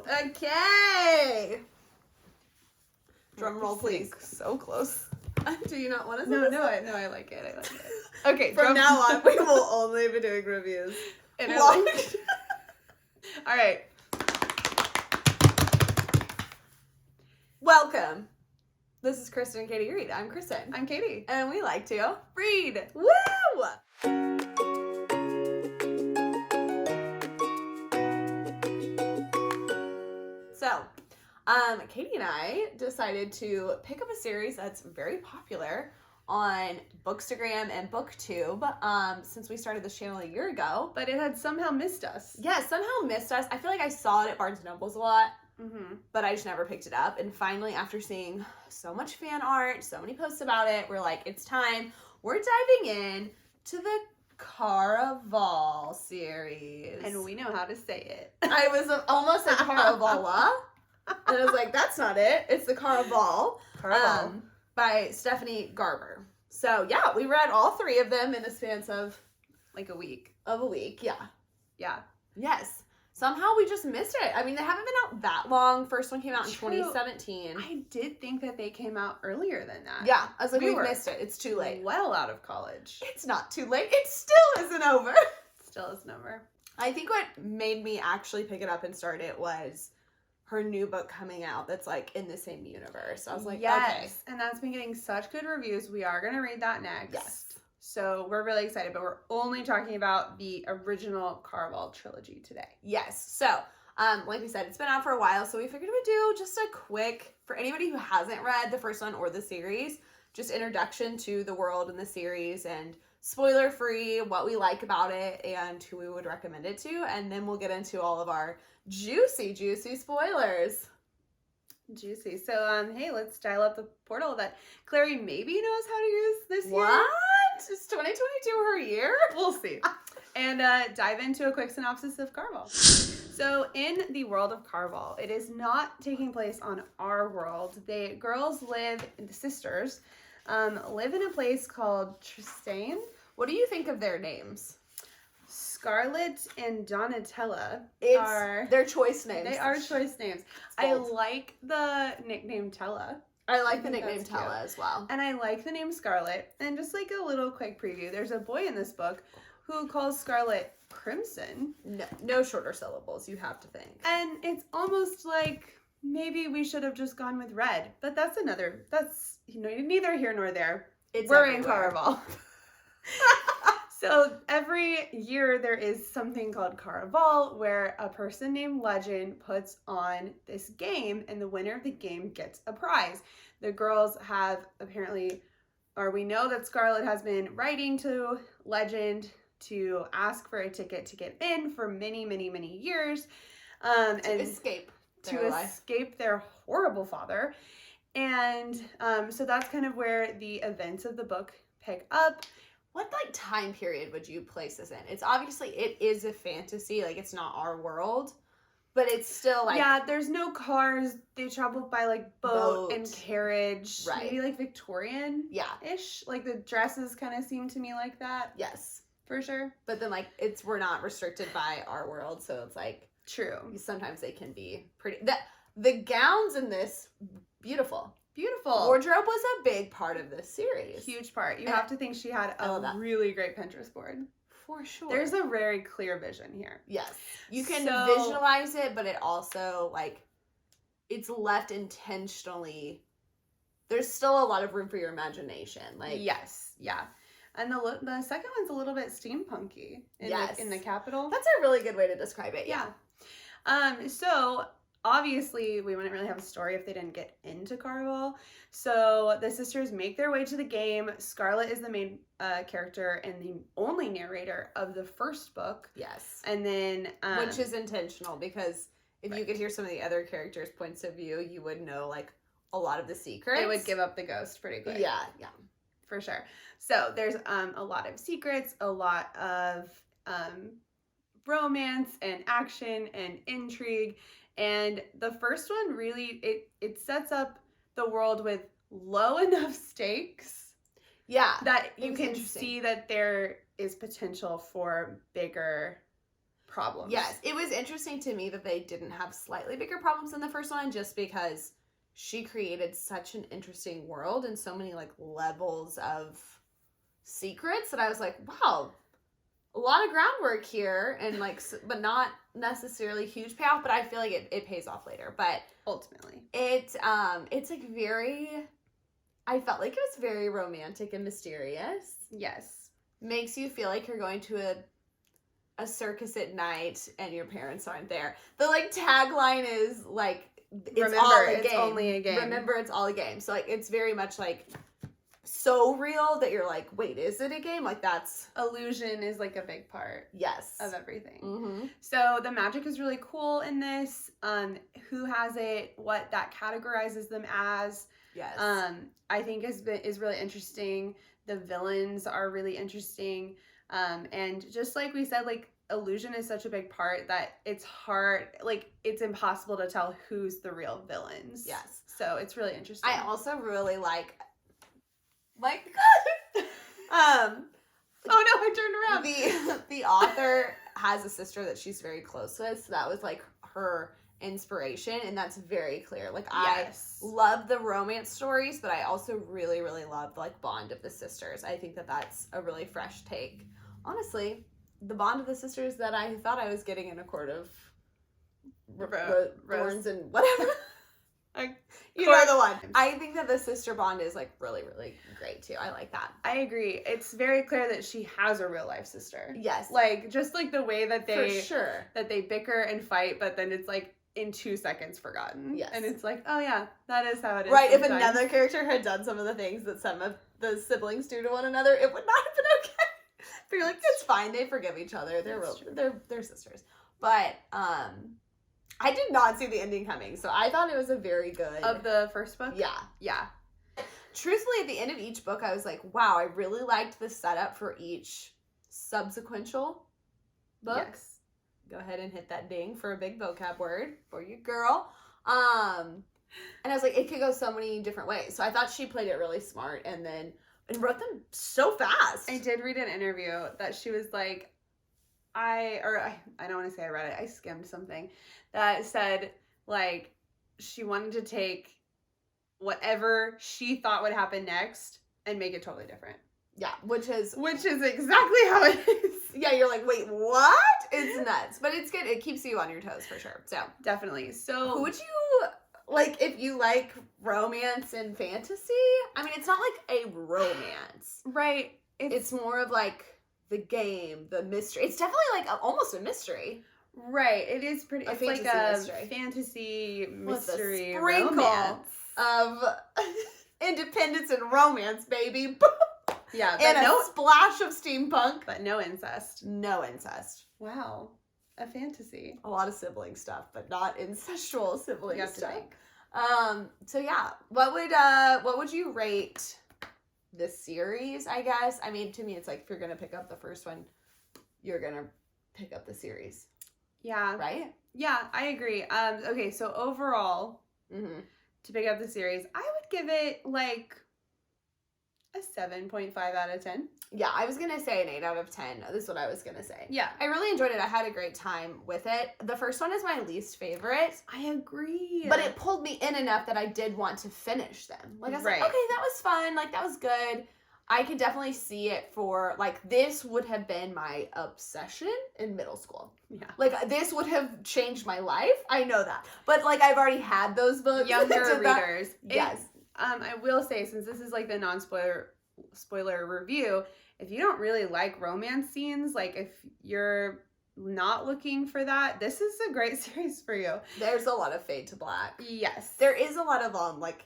Okay. Drum roll, please. So close. Do you not want to? No, I like it. Okay, from now on, we will only be doing reviews. All right. Welcome. This is Kristen and Katie Reed. I'm Kristen. I'm Katie. And we like to Read. Woo! So, Katie and I decided to pick up a series that's very popular on Bookstagram and BookTube since we started this channel a year ago. But it had somehow missed us. Yeah, somehow missed us. I feel like I saw it at Barnes & Noble's a lot, but I just never picked it up. And finally, after seeing so much fan art, so many posts about it, we're like, it's time. We're diving in to the Caraval series. And we know how to say it. I was almost at Caravala. And I was like, that's not it. It's the Caraval. By Stephanie Garber. So, yeah, we read all three of them in the span of like a week. Yeah. Yeah. Yes. Somehow we just missed it. I mean, they haven't been out that long. First one came out in True. 2017. I did think that they came out earlier than that. Yeah. I was like, We we were missed it. It's too late. Well out of college. It's not too late. It still isn't over. Still isn't over. I think what made me actually pick it up and start it was her new book coming out that's like in the same universe. I was like, yes. okay. And that's been getting such good reviews. We are going to read that next. Yes. So we're really excited, but we're only talking about the original Caraval trilogy today. Yes. So, like we said, it's been out for a while, so we figured we'd do just a quick, for anybody who hasn't read the first one or the series, just introduction to the world and the series and spoiler-free, what we like about it, and who we would recommend it to, and then we'll get into all of our juicy spoilers. Juicy. So, hey, let's dial up the portal that Clary maybe knows how to use this year. What? Is 2022 her year? We'll see. And dive into a quick synopsis of Caraval. So, in the world of Caraval, it is not taking place on our world. The girls live, the sisters, live in a place called Tristane. What do you think of their names? Scarlett and Donatella are their choice names. They are choice names. I like the nickname Tella. I like the nickname Tella as well. And I like the name Scarlett. And just like a little quick preview, there's a boy in this book who calls Scarlett Crimson. No shorter syllables, you have to think. And it's almost like maybe we should have just gone with Red. But that's neither here nor there. We're everywhere. In Caraval. So every year there is something called Caraval where a person named Legend puts on this game and the winner of the game gets a prize. The girls have apparently, or we know that Scarlett has been writing to Legend to ask for a ticket to get in for many, many, many years. To escape their horrible father. And so that's kind of where the events of the book pick up. What time period would you place this in? It's obviously, it is a fantasy, it's not our world, but it's still yeah, there's no cars. They travel by boat and carriage. Right. Maybe Victorian. Yeah. Ish. The dresses kind of seem to me like that. Yes. For sure. But then we're not restricted by our world, so it's true. Sometimes they can be pretty. The gowns in this, beautiful. Beautiful. Wardrobe was a big part of this series. Huge part. You have to think she had a really great Pinterest board. For sure. There's a very clear vision here. Yes. You can visualize it, but it also, it's left intentionally. There's still a lot of room for your imagination. Yes. Yeah. And the second one's a little bit steampunky in the capital. That's a really good way to describe it. Yeah. So obviously, we wouldn't really have a story if they didn't get into Caraval. So the sisters make their way to the game. Scarlett is the main character and the only narrator of the first book. Yes. And then... which is intentional because if you could hear some of the other characters' points of view, you would know, a lot of the secrets. They would give up the ghost pretty quick. Yeah. For sure. So there's a lot of secrets, a lot of romance and action and intrigue. And the first one really, it sets up the world with low enough stakes. Yeah. That you can see that there is potential for bigger problems. Yes, it was interesting to me that they didn't have slightly bigger problems in the first one, just because she created such an interesting world and so many like levels of secrets that I was like, wow, a lot of groundwork here, and like, but not necessarily huge payoff. But I feel like it pays off later. But ultimately, it's like very. I felt like it was very romantic and mysterious. yes, Makes you feel like you're going to a circus at night and your parents aren't there. The like tagline is like, it's only a game. Remember, it's all a game. So like, it's very much like so real that you're like, wait, is it a game? Like, that's illusion is like a big part. Yes. Of everything. Mm-hmm. So the magic is really cool in this. Who has it? What that categorizes them as? Yes. I think is really interesting. The villains are really interesting. And just like we said, like illusion is such a big part that it's hard, like it's impossible to tell who's the real villains. Yes. So it's really interesting. I also really like oh no, I turned around. The author has a sister that she's very close with, so that was like her inspiration, and that's very clear. Like, yes. I love the romance stories, but I also really, really love the like bond of the sisters. I think that that's a really fresh take. Honestly, the bond of the sisters that I thought I was getting in A Court of Thorns and whatever. You know the one. I think that the sister bond is like really, really great too. I like that. I agree. It's very clear that she has a real life sister. Yes. Like just like the way that they For sure. that they bicker and fight, but then it's like in 2 seconds forgotten. Yes. And it's like, oh yeah, that is how it is. Right. Sometimes. If another character had done some of the things that some of the siblings do to one another, it would not have been okay. But you're like, it's fine. They forgive each other. They're sisters. But I did not see the ending coming, so I thought it was a very good Of the first book? Yeah. Yeah. Truthfully, at the end of each book, I was like, wow, I really liked the setup for each subsequential book. Yes. Go ahead and hit that ding for a big vocab word for you, girl. And I was like, it could go so many different ways. So I thought she played it really smart and wrote them so fast. I did read an interview that she was like, I don't want to say I read it, I skimmed something that said like she wanted to take whatever she thought would happen next and make it totally different. Yeah, which is exactly how it is. Yeah, you're like, wait, what? It's nuts. But it's good. It keeps you on your toes for sure. So definitely. So who would you like if you like romance and fantasy? I mean, it's not like a romance. Right. It's more of like the game, the mystery. It's definitely like almost a mystery. Right. It is pretty. It's like a mystery. Fantasy With mystery a sprinkle romance of independence and romance, baby. Yeah, and a splash of steampunk, but no incest. No incest. Wow, a fantasy. A lot of sibling stuff, but not incestual sibling stuff. Think. So yeah, what would you rate this series? I guess. I mean, to me, it's like if you're gonna pick up the first one, you're gonna pick up the series. Yeah. Right. Yeah, I agree. Okay, so overall, to pick up the series, I would give it like a 7.5 out of 10. Yeah, I was gonna say an 8 out of 10. This is what I was gonna say. Yeah. I really enjoyed it. I had a great time with it. The first one is my least favorite. I agree. But it pulled me in enough that I did want to finish them. Like, I was like, okay, that was fun. Like, that was good. I could definitely see it for, like, this would have been my obsession in middle school. Yeah. Like, this would have changed my life. I know that. But, like, I've already had those books. Younger readers. Yes. I will say, since this is like the spoiler review, if you don't really like romance scenes, like if you're not looking for that, this is a great series for you. There's a lot of fade to black. Yes. There is a lot of like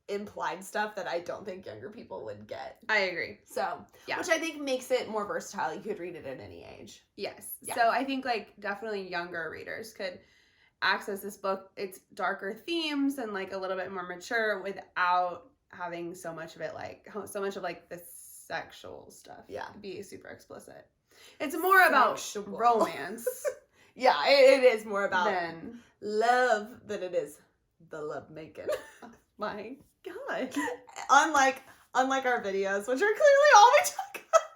implied stuff that I don't think younger people would get. I agree. So, yeah. Which I think makes it more versatile. You could read it at any age. Yes. Yeah. So I think like definitely younger readers could access this book. It's darker themes and like a little bit more mature without having so much of it, like so much of like the sexual stuff. Yeah. Be super explicit. It's more about romance. Yeah, it is more about than love than it is the love making. Oh my God. Unlike our videos, which are clearly all we talk about.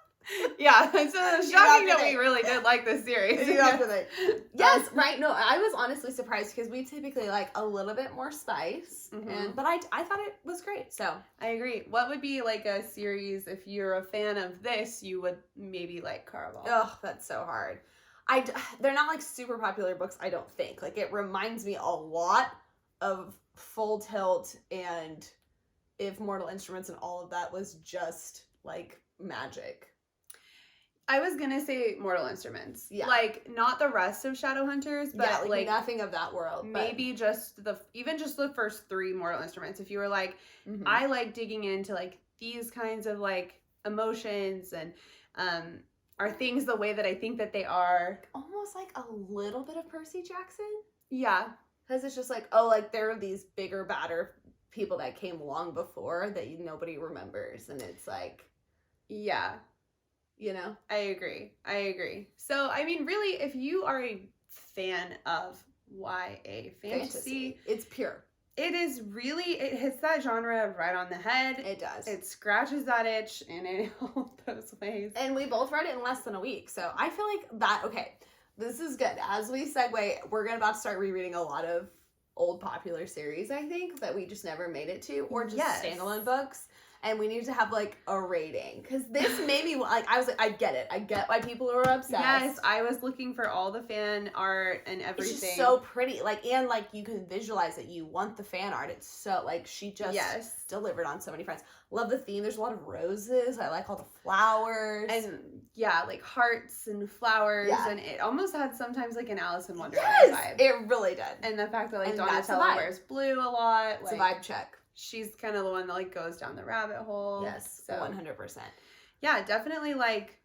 Yeah, so it's have shocking to that we think. really did like this series. You have to think. Yes, right. No, I was honestly surprised because we typically like a little bit more spice, but I thought it was great. So I agree. What would be like a series if you're a fan of this, you would maybe like Caraval? oh, that's so hard. They're not like super popular books. I don't think like it reminds me a lot of Full Tilt and If Mortal Instruments and all of that was just like magic. I was gonna say Mortal Instruments. Yeah. Like not the rest of Shadowhunters, but yeah, like nothing of that world. Maybe just the first 3 Mortal Instruments. If you were like, I like digging into like these kinds of like emotions and are things the way that I think that they are. Almost like a little bit of Percy Jackson. Yeah. Because it's just like, oh, like there are these bigger, badder people that came long before that nobody remembers. And it's like, yeah. You know? I agree. So, I mean, really, if you are a fan of YA fantasy, it's pure. It is really, it hits that genre right on the head. It does. It scratches that itch in all those ways. And we both read it in less than a week. So I feel like that, okay, this is good. As we segue, we're about to start rereading a lot of old popular series, I think, that we just never made it to, or just standalone books. And we need to have like a rating because this made me like I was like I get it. I get why people are obsessed. Yes, I was looking for all the fan art and everything. It's just so pretty, like and like you can visualize it. You want the fan art. It's so like she just delivered on so many fronts. Love the theme. There's a lot of roses. I like all the flowers and like hearts and flowers and it almost had sometimes like an Alice in Wonderland vibe. It really did. And the fact that like Donatella wears blue a lot. It's a vibe check. She's kind of the one that like goes down the rabbit hole. Yes, so 100%. Yeah, definitely like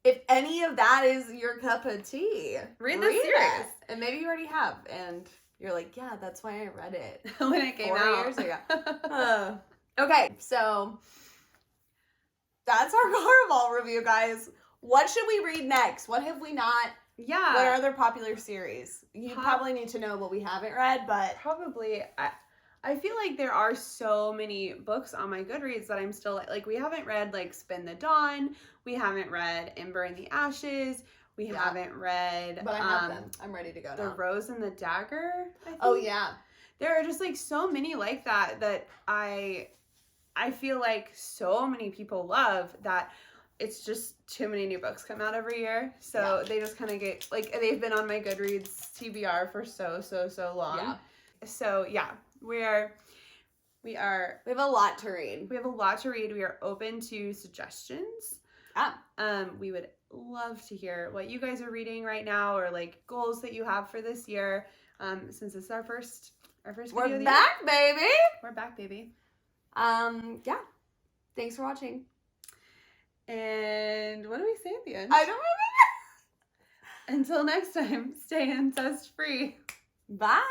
if any of that is your cup of tea, read this series. And maybe you already have and you're like, yeah, that's why I read it when it came 4 out years ago. Okay, so that's our Caraval review, guys. What should we read next? What have we not? Yeah. What are other popular series? You probably need to know what we haven't read, but probably I feel like there are so many books on my Goodreads that I'm still like we haven't read like Spin the Dawn, we haven't read Ember in the Ashes, we haven't read but I have them. I'm ready to go now. The Rose and the Dagger, I think. Oh yeah. There are just like so many like that I feel like so many people love that it's just too many new books come out every year. So they just kind of get like they've been on my Goodreads TBR for so long. Yeah. So yeah. We have a lot to read. We have a lot to read. We are open to suggestions. We would love to hear what you guys are reading right now or like goals that you have for this year. Since this is our first video. We're back, baby. We're back, baby. Yeah. Thanks for watching. And what do we say at the end? I don't remember. Until next time, stay incest free. Bye.